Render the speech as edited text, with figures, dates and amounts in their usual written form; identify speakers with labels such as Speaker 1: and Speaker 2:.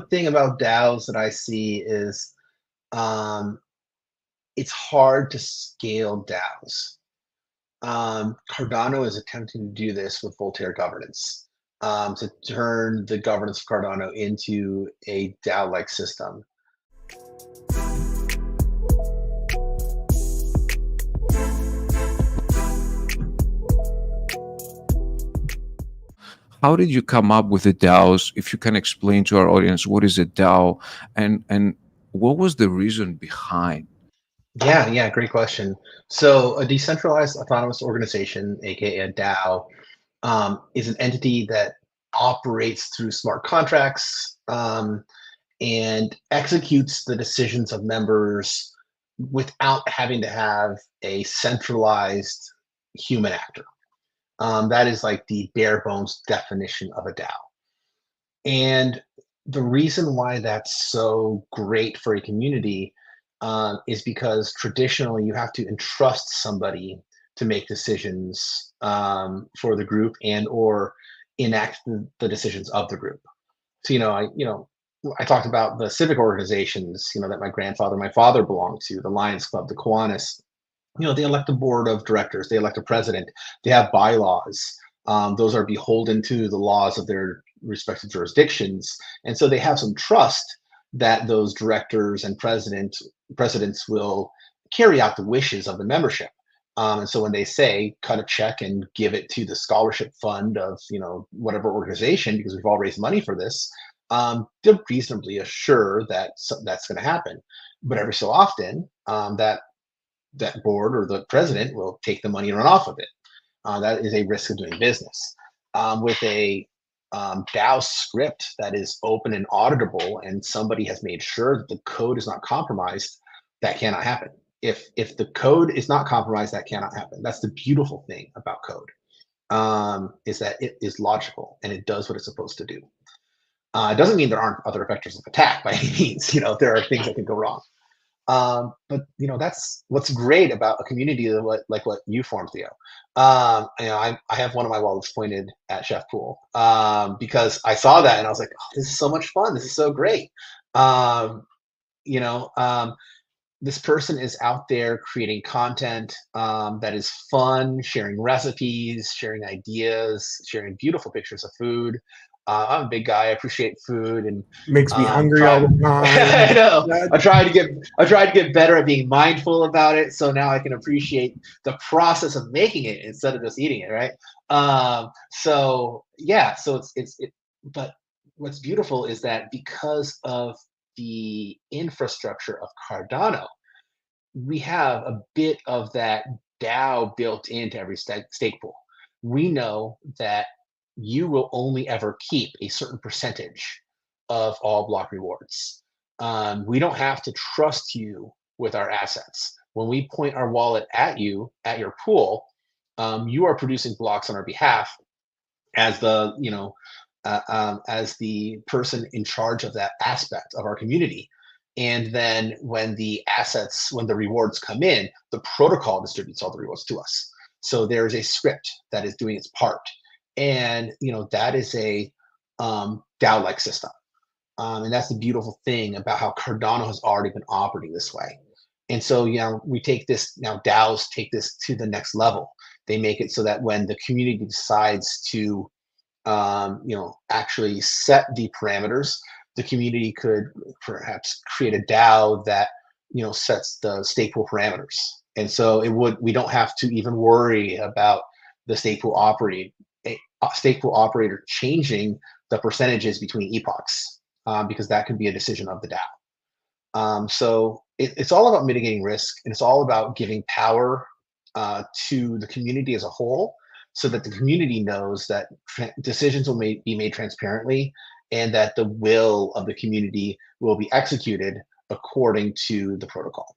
Speaker 1: thing about DAOs that I see is um, it's hard to scale DAOs. Cardano is attempting to do this with Voltaire governance, to turn the governance of Cardano into a DAO-like system.
Speaker 2: How did you come up with the DAOs? If you can explain to our audience what is a DAO, and what was the reason behind?
Speaker 1: Yeah, great question. So a decentralized autonomous organization, aka a DAO, is an entity that operates through smart contracts and executes the decisions of members without having to have a centralized human actor. That is like the bare bones definition of a DAO. And the reason why that's so great for a community is because traditionally you have to entrust somebody to make decisions for the group and or enact the decisions of the group. So I talked about the civic organizations, that my grandfather, my father belonged to, the Lions Club, the Kiwanis. They elect a board of directors, they elect a president, they have bylaws. Those are beholden to the laws of their respective jurisdictions, and so they have some trust that those directors and presidents will carry out the wishes of the membership. And so when they say cut a check and give it to the scholarship fund of whatever organization because we've all raised money for this, they're reasonably assured that that's going to happen. But every so often, that board or the president will take the money and run off with it. That is a risk of doing business. With a DAO script that is open and auditable, and somebody has made sure that the code is not compromised, that cannot happen. If the code is not compromised, that cannot happen. That's the beautiful thing about code, is that it is logical and it does what it's supposed to do. It doesn't mean there aren't other vectors of attack by any means. There are things that can go wrong. But that's what's great about a community like what you formed, Theo. I have one of my wallets pointed at Chef Pool because I saw that and I was like, oh, this is so much fun. This is so great. You know, this person is out there creating content that is fun, sharing recipes, sharing ideas, sharing beautiful pictures of food. I'm a big guy. I appreciate food and
Speaker 3: Makes me hungry all the time.
Speaker 1: I know. I tried to get better at being mindful about it, so now I can appreciate the process of making it instead of just eating it, right? So yeah, so it's but what's beautiful is that because of the infrastructure of Cardano, we have a bit of that DAO built into every stake pool. We know that you will only ever keep a certain percentage of all block rewards. We don't have to trust you with our assets. When we point our wallet at you, at your pool, you are producing blocks on our behalf as as the person in charge of that aspect of our community. And then when the rewards come in, the protocol distributes all the rewards to us. So there's a script that is doing its part. And that is a DAO-like system. And that's the beautiful thing about how Cardano has already been operating this way. And so, we take this now, DAOs take this to the next level. They make it so that when the community decides to, actually set the parameters, the community could perhaps create a DAO that, sets the stake pool parameters. And so we don't have to even worry about the stake pool operator changing the percentages between epochs, because that could be a decision of the DAO. So it's all about mitigating risk, and it's all about giving power to the community as a whole, so that the community knows that decisions will be made transparently, and that the will of the community will be executed according to the protocol.